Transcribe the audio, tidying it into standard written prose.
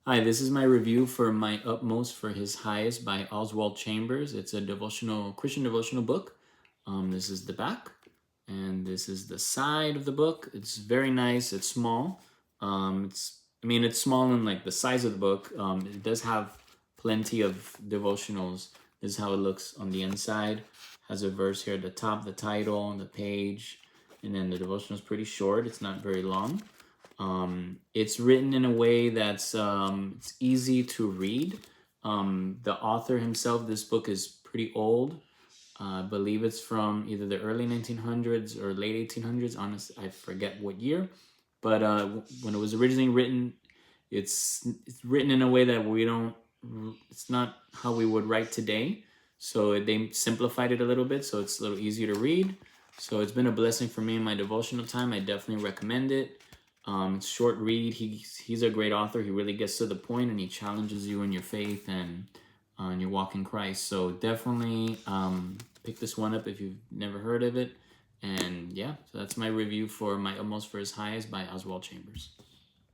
Hi, this is my review for My Utmost for His Highest by Oswald Chambers. It's a Christian devotional book. This is the back, and this is the side of the book. It's very nice. It's small. It's small in like the size of the book. It does have plenty of devotionals. This is how it looks on the inside. Has a verse here at the top, the title, and the page, and then the devotional is pretty short. It's not very long. It's written in a way that's it's easy to read. The author himself, this book is pretty old. I believe it's from either the early 1900s or late 1800s. Honestly, I forget what year. But when it was originally written, it's written in a way that we don't. It's not how we would write today. So they simplified it a little bit, so it's a little easier to read. So it's been a blessing for me in my devotional time. I definitely recommend it. It's short read. He's a great author. He really gets to the point, and he challenges you in your faith and in your walk in Christ. So definitely pick this one up if you've never heard of it. And yeah, so that's my review for My Almost for His Highest by Oswald Chambers.